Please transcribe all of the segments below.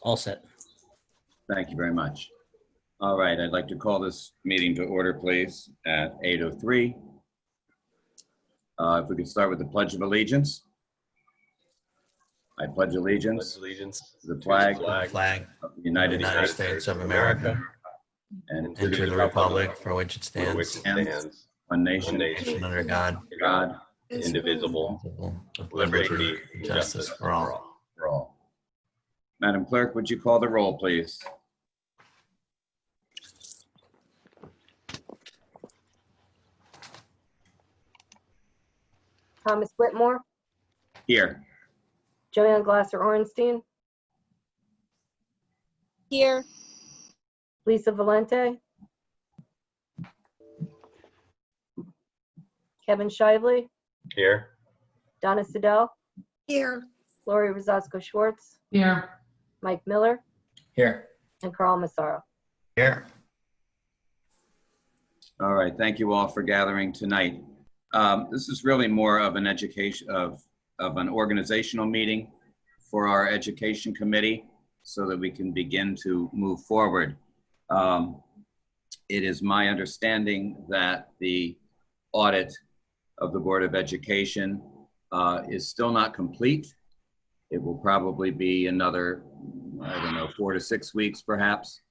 All set. Thank you very much. All right, I'd like to call this meeting to order, please, at 8:03. If we could start with the Pledge of Allegiance. I pledge allegiance to the flag of the United States of America and and to the republic for which it stands, one nation under God, indivisible, with liberty and justice for all. for all. Madam Clerk, would you call the roll, please? Thomas Whitmore, Here. Joanne Glasser-Orenstein, Here. Lisa Valente, Kevin Shively, Here. Donna Siddell, Here. Lori Rosasco-Schwartz, Here. Mike Miller, Here. and Carl Massaro. Here. All right, thank you all for gathering tonight. This is really more of an education of an organizational meeting for our education committee so that we can begin to move forward. It is my understanding that the audit of the Board of Education is still not complete. It will probably be another, I don't know, 4 to 6 weeks perhaps,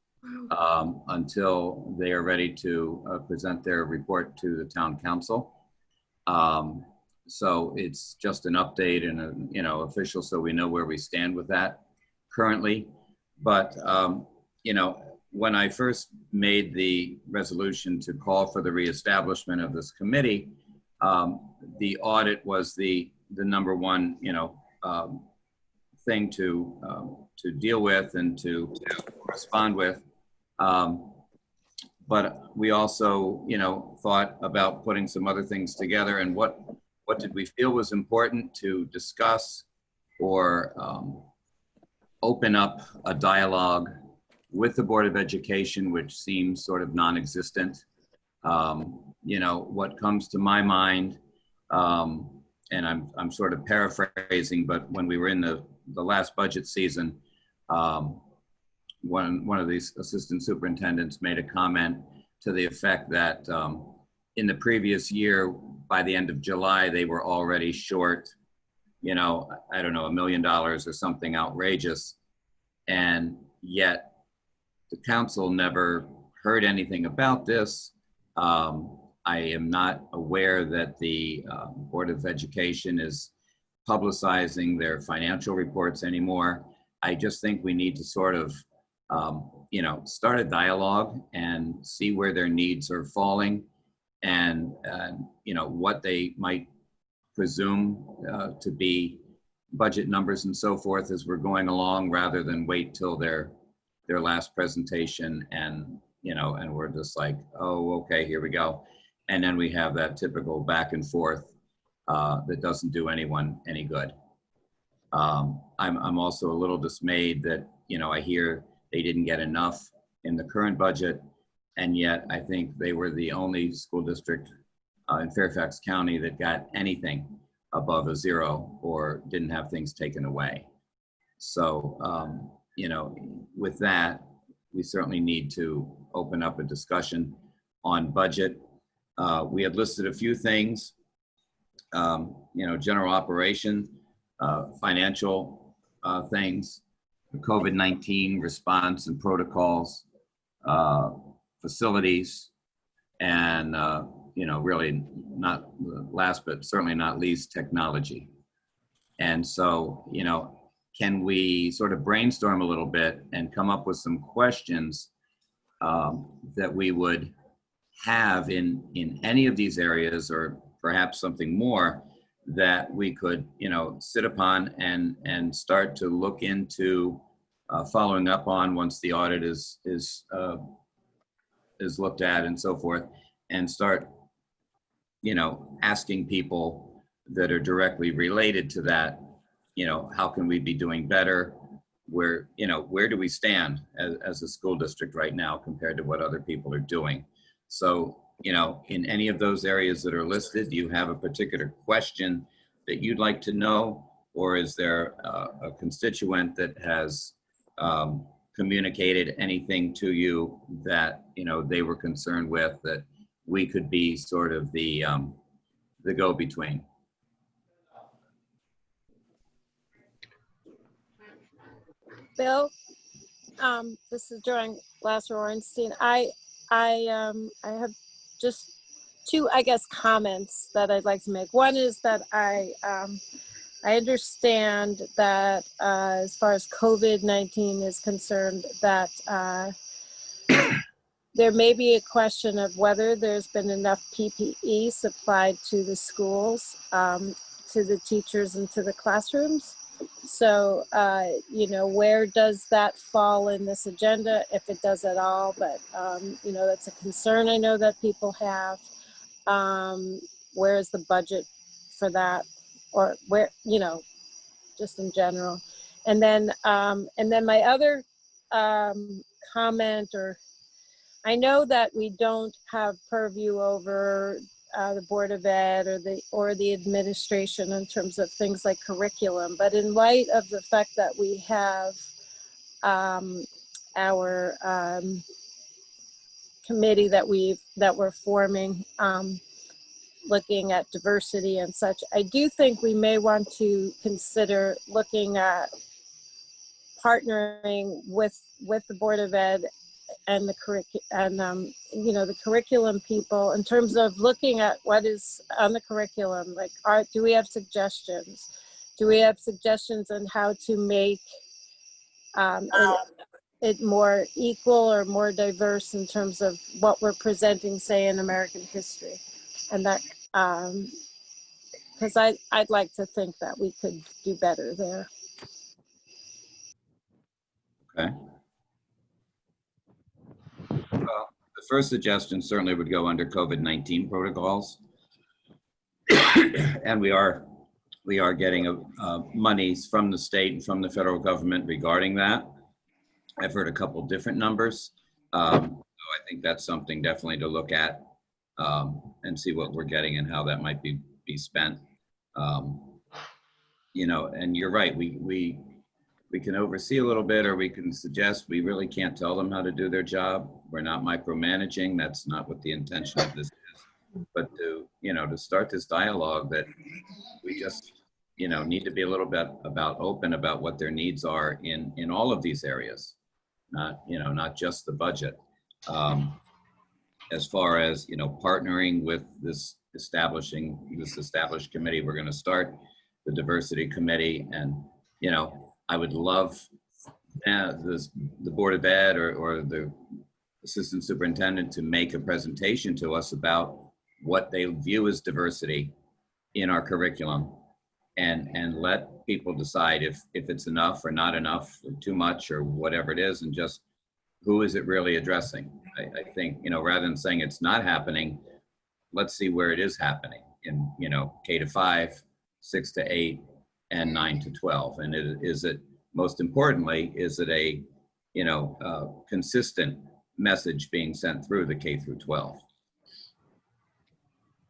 until they are ready to present their report to the town council. So it's just an update and official, so we know where we stand with that currently. But when I first made the resolution to call for the reestablishment of this committee, the audit was the number one thing to deal with and to respond with. But we also, thought about putting some other things together and what did we feel was important to discuss or open up a dialogue with the Board of Education, which seems sort of non-existent. What comes to my mind, and I'm sort of paraphrasing, but when we were in the last budget season, one of these assistant superintendents made a comment to the effect that in the previous year, by the end of July, they were already short, I don't know, $1 million or something outrageous. And yet the council never heard anything about this. I am not aware that the Board of Education is publicizing their financial reports anymore. I just think we need to sort of start a dialogue and see where their needs are falling and what they might presume to be budget numbers and so forth as we're going along, rather than wait till their last presentation and we're just like, oh, okay, here we go. And then we have that typical back and forth that doesn't do anyone any good. I'm also a little dismayed that, I hear they didn't get enough in the current budget, and yet I think they were the only school district in Fairfax County that got anything above a 0 or didn't have things taken away. So, with that, we certainly need to open up a discussion on budget. We had listed a few things, general operation, financial things, the COVID-19 response and protocols, facilities, and really not last but certainly not least, technology. And so can we sort of brainstorm a little bit and come up with some questions that we would have in any of these areas, or perhaps something more that we could sit upon and start to look into following up on once the audit is looked at and so forth, and start asking people that are directly related to that, how can we be doing better? Where do we stand as a school district right now compared to what other people are doing? So, in any of those areas that are listed, do you have a particular question that you'd like to know? Or is there a constituent that has communicated anything to you that, they were concerned with, that we could be sort of the go-between. Bill, this is Joanne Glasser-Orenstein. I have just two, I guess, comments that I'd like to make. One is that I understand that as far as COVID-19 is concerned, that there may be a question of whether there's been enough PPE supplied to the schools, to the teachers and to the classrooms. So, where does that fall in this agenda, if it does at all? But, that's a concern I know that people have. Where is the budget for that? Or where, just in general. And then my other comment, or I know that we don't have purview over the Board of Ed or the administration in terms of things like curriculum, but in light of the fact that we have our committee that we're forming, looking at diversity and such, I do think we may want to consider looking at partnering with the Board of Ed and the curriculum people in terms of looking at what is on the curriculum. Like, do we have suggestions? Do we have suggestions on how to make it more equal or more diverse in terms of what we're presenting, say, in American history? And that, because I'd like to think that we could do better there. Okay. Well, the first suggestion certainly would go under COVID-19 protocols. And we are getting monies from the state and from the federal government regarding that. I've heard a couple different numbers. So I think that's something definitely to look at and see what we're getting and how that might be spent. And you're right, we can oversee a little bit, or we can suggest. We really can't tell them how to do their job. We're not micromanaging. That's not what the intention of this is. But to start this dialogue, that we just, need to be a little bit open about what their needs are in all of these areas, not just the budget. As far as, partnering with this established committee, we're going to start the diversity committee, and, I would love the Board of Ed or the assistant superintendent to make a presentation to us about what they view as diversity in our curriculum, and let people decide if it's enough or not enough, or too much, or whatever it is, and just who is it really addressing. I think, rather than saying it's not happening, let's see where it is happening in, K to 5, 6 to 8, and 9 to 12. And is it, most importantly, is it a, consistent message being sent through the K through 12?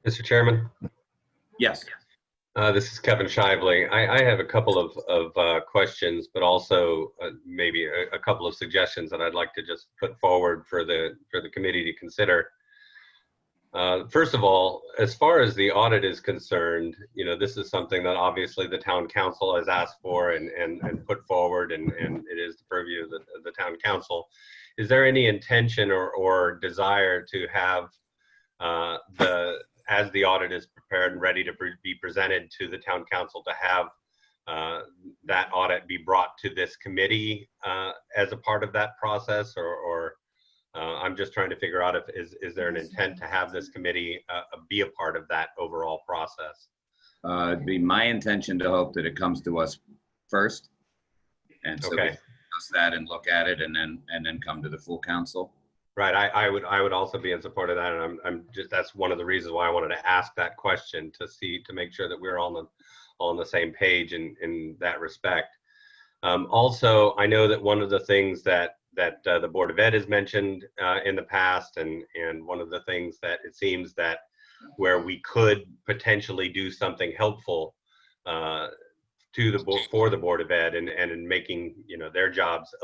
Mr. Chairman? Yes. This is Kevin Shively. I have a couple of questions, but also maybe a couple of suggestions that I'd like to just put forward for the committee to consider. First of all, as far as the audit is concerned, this is something that obviously the town council has asked for and put forward, and it is the purview of the town council. Is there any intention or desire to have as the audit is prepared and ready to be presented to the town council, to have that audit be brought to this committee as a part of that process, or I'm just trying to figure out is there an intent to have this committee be a part of that overall process? It'd be my intention to hope that it comes to us first, and so we discuss that and look at it, and then come to the full council. Right. I would also be in support of that, and I'm just, that's one of the reasons why I wanted to ask that question, to make sure that we're all on the same page in that respect. Also, I know that one of the things that the Board of Ed has mentioned in the past, and one of the things that it seems that where we could potentially do something helpful to the board, for the Board of Ed, and in making, you know, their jobs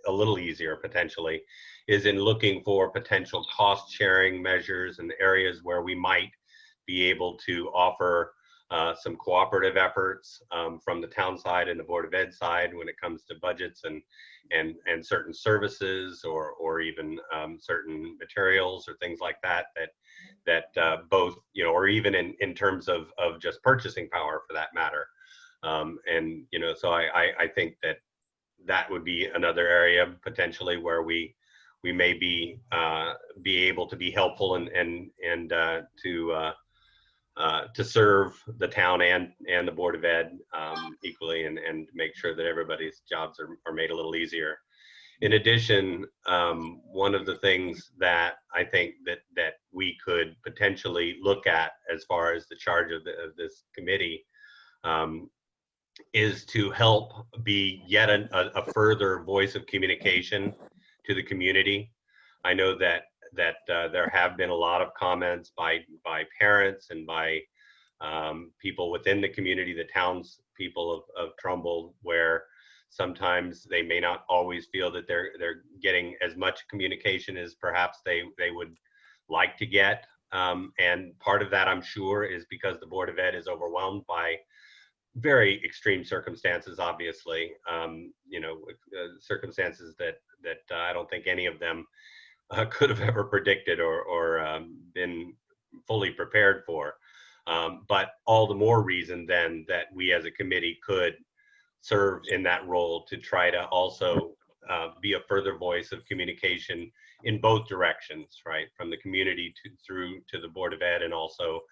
a little easier potentially, is in looking for potential cost sharing measures and areas where we might be able to offer some cooperative efforts from the town side and the Board of Ed side when it comes to budgets and certain services, or even certain materials or things like that both, you know, or even in terms of just purchasing power for that matter. And, you know, so I think that would be another area potentially where we may be able to be helpful and to serve the town and the Board of Ed equally, and make sure that everybody's jobs are made a little easier. In addition, one of the things that I think that we could potentially look at as far as the charge of this committee is to help be yet a further voice of communication to the community. I know that there have been a lot of comments by parents and by people within the community, the townspeople of Trumbull, where sometimes they may not always feel that they're getting as much communication as perhaps they would like to get. And part of that, I'm sure, is because the Board of Ed is overwhelmed by very extreme circumstances, obviously, you know, circumstances that I don't think any of them could have ever predicted or been fully prepared for. But all the more reason then that we as a committee could serve in that role to try to also be a further voice of communication in both directions, right? From the community through to the Board of Ed, and also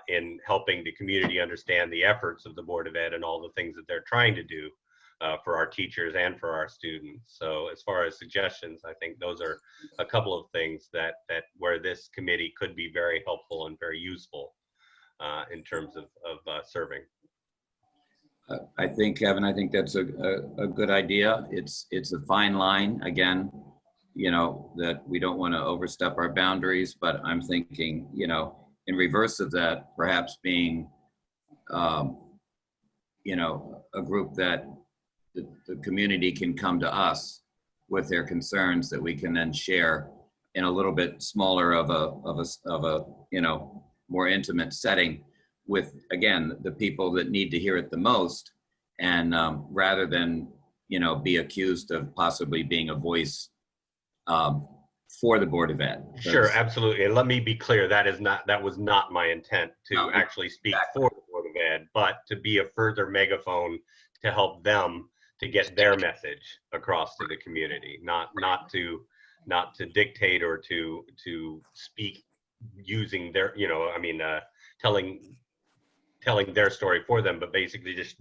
in helping the community understand the efforts of the Board of Ed and all the things that they're trying to do for our teachers and for our students. So as far as suggestions, I think those are a couple of things that where this committee could be very helpful and very useful in terms of serving. I think, Kevin, I think that's a good idea. It's a fine line, again, you know, that we don't want to overstep our boundaries, but I'm thinking, you know, in reverse of that, perhaps being, you know, a group that the community can come to us with their concerns that we can then share in a little bit smaller of a you know, more intimate setting with, again, the people that need to hear it the most, and rather than, you know, be accused of possibly being a voice for the Board of Ed. Sure, absolutely. And let me be clear, that was not my intent to actually speak for the Board of Ed, but to be a further megaphone to help them to get their message across to the community, not to dictate or to speak using their, you know, I mean, telling their story for them, but basically just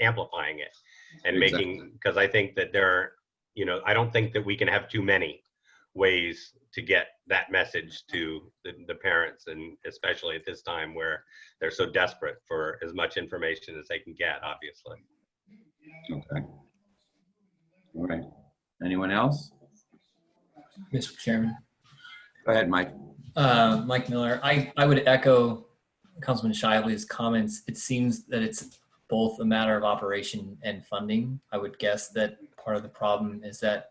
amplifying it and making, because I think that I don't think that we can have too many ways to get that message to the parents, and especially at this time where they're so desperate for as much information as they can get, obviously. Okay. All right. Anyone else? Mr. Chairman. Go ahead, Mike. Mike Miller. I would echo Councilman Shively's comments. It seems that it's both a matter of operation and funding. I would guess that part of the problem is that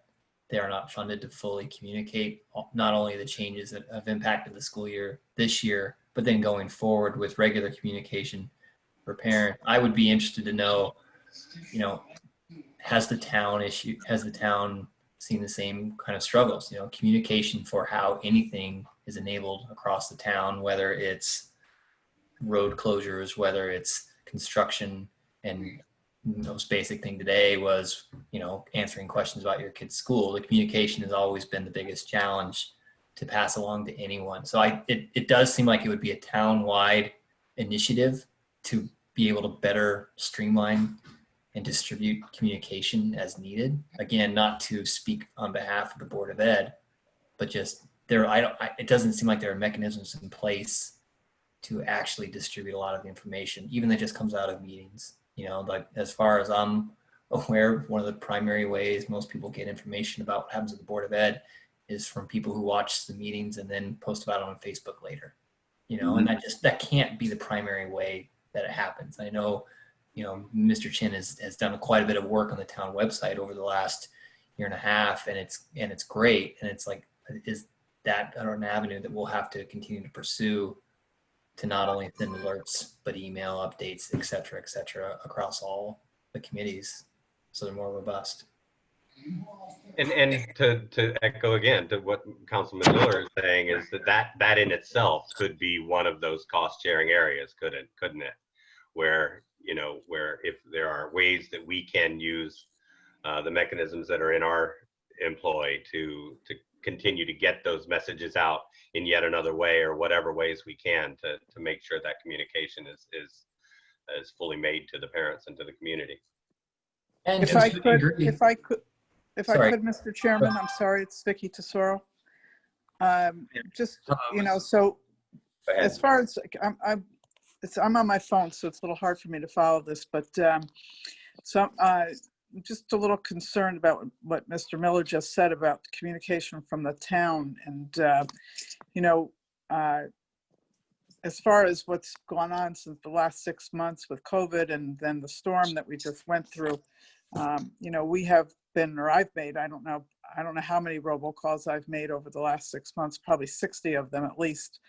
they are not funded to fully communicate not only the changes that have impacted the school year this year, but then going forward with regular communication for parents. I would be interested to know, has the town seen the same kind of struggles, communication for how anything is enabled across the town, whether it's road closures, whether it's construction, and the most basic thing today was, answering questions about your kid's school. The communication has always been the biggest challenge to pass along to anyone. So it does seem like it would be a town-wide initiative to be able to better streamline and distribute communication as needed. Again, not to speak on behalf of the Board of Ed, but just it doesn't seem like there are mechanisms in place to actually distribute a lot of the information, even that just comes out of meetings. Like as far as I'm aware, one of the primary ways most people get information about what happens at the Board of Ed is from people who watch the meetings and then post about it on Facebook later. And that can't be the primary way that it happens. I know Mr. Chin has done quite a bit of work on the town website over the last year and a half, and it's great. And it's like, is that an avenue that we'll have to continue to pursue to not only send alerts, but email updates, et cetera, across all the committees, so they're more robust. And to echo again to what Councilman Miller is saying is that in itself could be one of those cost sharing areas, couldn't it? Where if there are ways that we can use the mechanisms that are in our employ to continue to get those messages out in yet another way, or whatever ways we can to make sure that communication is fully made to the parents and to the community. And If I could, Mr. Chairman, I'm sorry, it's Vicky Tesoro. So as far as I'm on my phone, so it's a little hard for me to follow this, but just a little concerned about what Mr. Miller just said about communication from the town. And, as far as what's gone on since the last 6 months with COVID and then the storm that we just went through, we have been, or I've made, I don't know how many robocalls I've made over the last 6 months, probably 60 of them at least.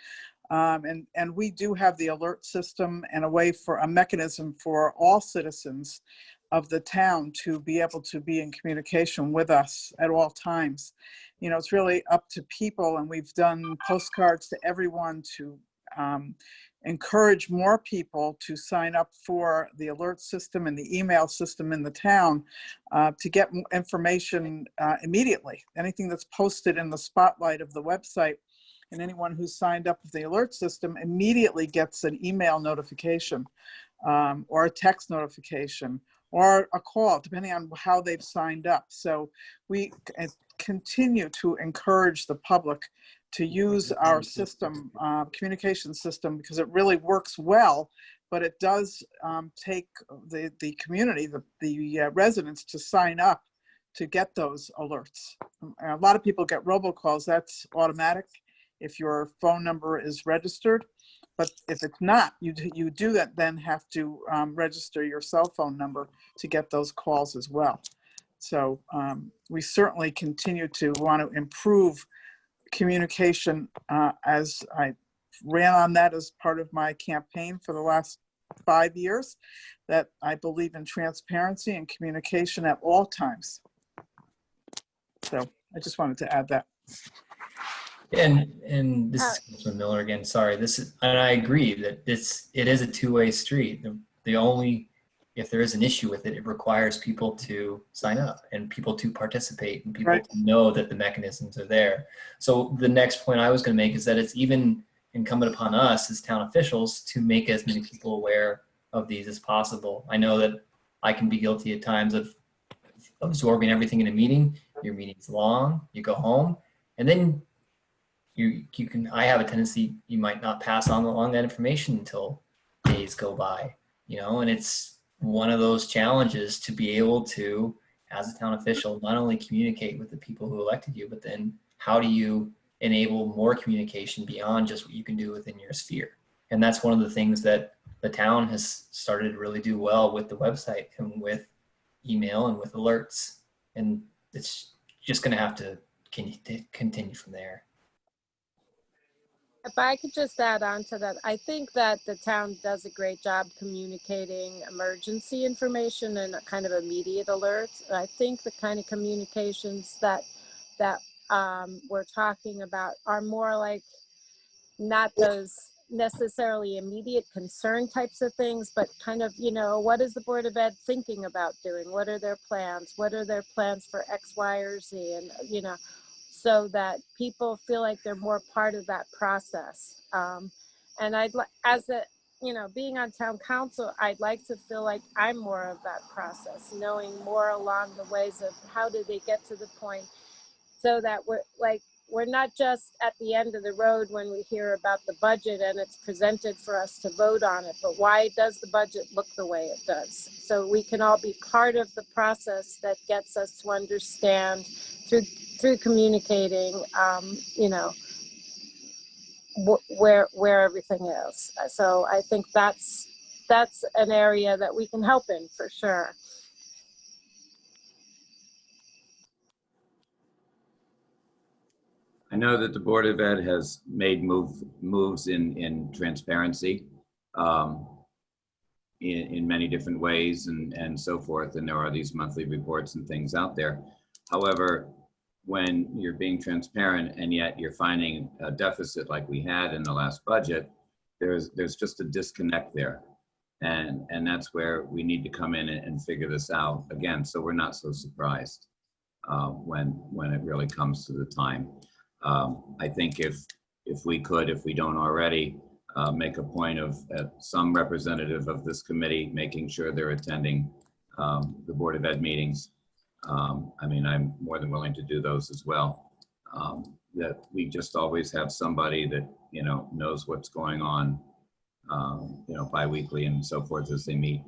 And we do have the alert system and a mechanism for all citizens of the town to be able to be in communication with us at all times. It's really up to people, and we've done postcards to everyone to encourage more people to sign up for the alert system and the email system in the town to get information immediately. Anything that's posted in the spotlight of the website, and anyone who's signed up with the alert system immediately gets an email notification or a text notification or a call, depending on how they've signed up. So we continue to encourage the public to use our system, communication system, because it really works well, but it does take the community, the residents, to sign up to get those alerts. A lot of people get robocalls. That's automatic if your phone number is registered, but if it's not, you do that then have to register your cell phone number to get those calls as well. So we certainly continue to want to improve communication, as I ran on that as part of my campaign for the last 5 years, that I believe in transparency and communication at all times. So I just wanted to add that. And this is Councilman Miller again. Sorry, and I agree that it is a two-way street. If there is an issue with it, it requires people to sign up and people to participate and people to know that the mechanisms are there. So the next point I was going to make is that it's even incumbent upon us as town officials to make as many people aware of these as possible. I know that I can be guilty at times of absorbing everything in a meeting. Your meeting's long, you go home, and then I have a tendency, you might not pass on along that information until days go by, and it's one of those challenges to be able to, as a town official, not only communicate with the people who elected you, but then how do you enable more communication beyond just what you can do within your sphere? And that's one of the things that the town has started to really do well with the website and with email and with alerts. And it's just going to have to continue from there. If I could just add on to that, I think that the town does a great job communicating emergency information and a kind of immediate alerts. I think the kind of communications that we're talking about are more like not those necessarily immediate concern types of things, but kind of, what is the Board of Ed thinking about doing? What are their plans? What are their plans for X, Y, or Z? And, so that people feel like they're more part of that process. And being on town council, I'd like to feel like I'm more of that process, knowing more along the ways of how do they get to the point, so that we're not just at the end of the road when we hear about the budget and it's presented for us to vote on it, but why does the budget look the way it does? So we can all be part of the process that gets us to understand through communicating, where everything is. So I think that's that's an area that we can help in for sure. I know that the Board of Ed has made moves in transparency in many different ways and so forth, and there are these monthly reports and things out there. However, when you're being transparent and yet you're finding a deficit like we had in the last budget, there's just a disconnect there. And that's where we need to come in and figure this out again, so we're not so surprised when it really comes to the time. I think if we don't already, make a point of some representative of this committee making sure they're attending the Board of Ed meetings. I mean, I'm more than willing to do those as well. That we just always have somebody that, you know, knows what's going on, you know, bi-weekly and so forth as they meet,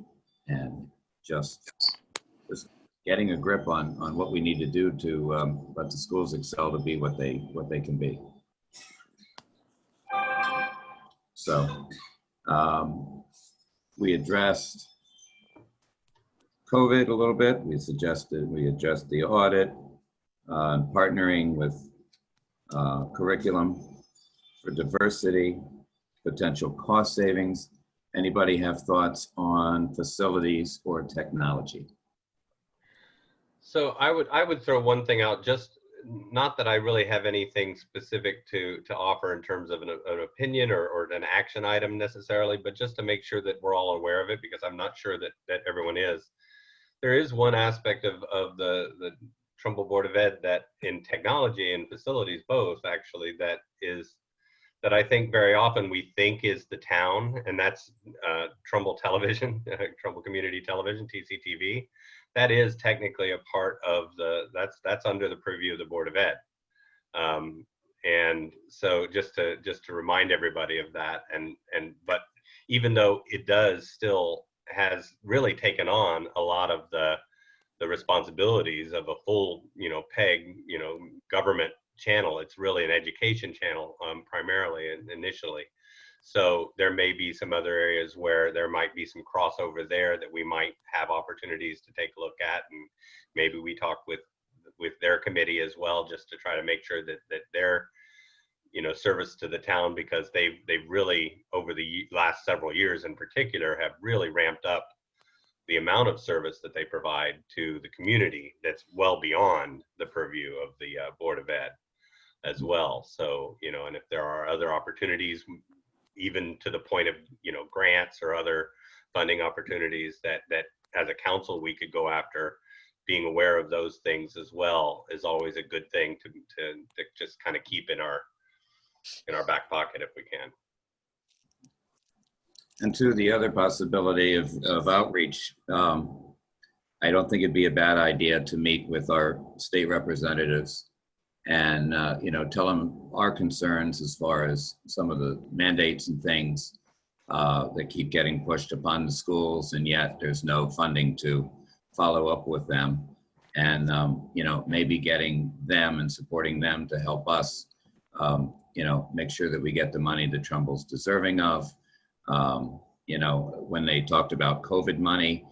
and just getting a grip on what we need to do to let the schools excel to be what they can be. So we addressed COVID a little bit. We suggested we adjust the audit, partnering with curriculum for diversity, potential cost savings. Anybody have thoughts on facilities or technology? So I would throw one thing out, just not that I really have anything specific to offer in terms of an opinion or an action item necessarily, but just to make sure that we're all aware of it, because I'm not sure that everyone is. There is one aspect of the Trumbull Board of Ed that in technology and facilities both actually that I think very often we think is the town, and that's Trumbull Television, Trumbull Community Television, TCTV. That is technically a part of that's under the purview of the Board of Ed. And so just to remind everybody of that, but even though it has really taken on a lot of the responsibilities of a full, PEG, government channel, it's really an education channel primarily and initially. So there may be some other areas where there might be some crossover there that we might have opportunities to take a look at, and maybe we talk with their committee as well, just to try to make sure that their service to the town, because they've really over the last several years in particular have really ramped up the amount of service that they provide to the community that's well beyond the purview of the Board of Ed as well. So and if there are other opportunities, even to the point of grants or other funding opportunities that as a council we could go after, being aware of those things as well is always a good thing to just kind of keep in our back pocket if we can. And to the other possibility of outreach, I don't think it'd be a bad idea to meet with our state representatives and tell them our concerns as far as some of the mandates and things that keep getting pushed upon the schools, and yet there's no funding to follow up with them. And maybe getting them and supporting them to help us make sure that we get the money that Trumbull's deserving of. When they talked about COVID money,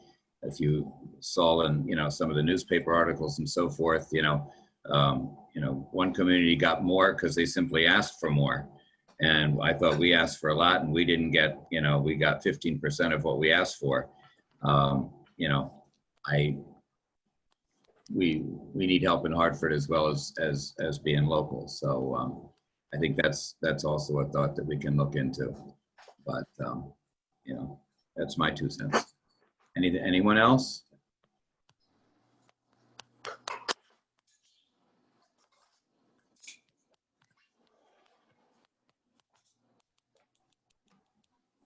if you saw in some of the newspaper articles and so forth, one community got more because they simply asked for more. And I thought we asked for a lot and we didn't get, we got 15% of what we asked for. We need help in Hartford as well as being local. So I think that's also a thought that we can look into. But, that's my 2 cents. Anyone else?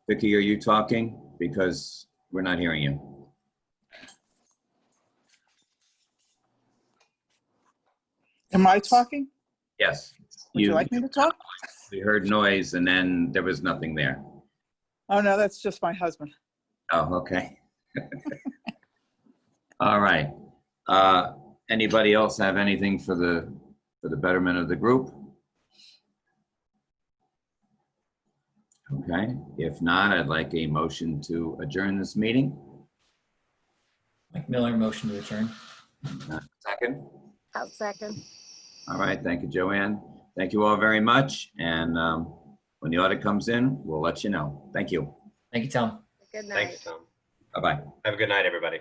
Vicki, are you talking? Because we're not hearing you. Am I talking? Yes. Would you like me to talk? We heard noise and then there was nothing there. Oh, no, that's just my husband. Oh, okay. All right. Anybody else have anything for the betterment of the group? Okay, if not, I'd like a motion to adjourn this meeting. Mike Miller, motion to adjourn. Second. I'll second. All right, thank you, Joanne. Thank you all very much. And when the audit comes in, we'll let you know. Thank you. Thank you, Tom. Good night. Thanks, Tom. Bye-bye. Have a good night, everybody.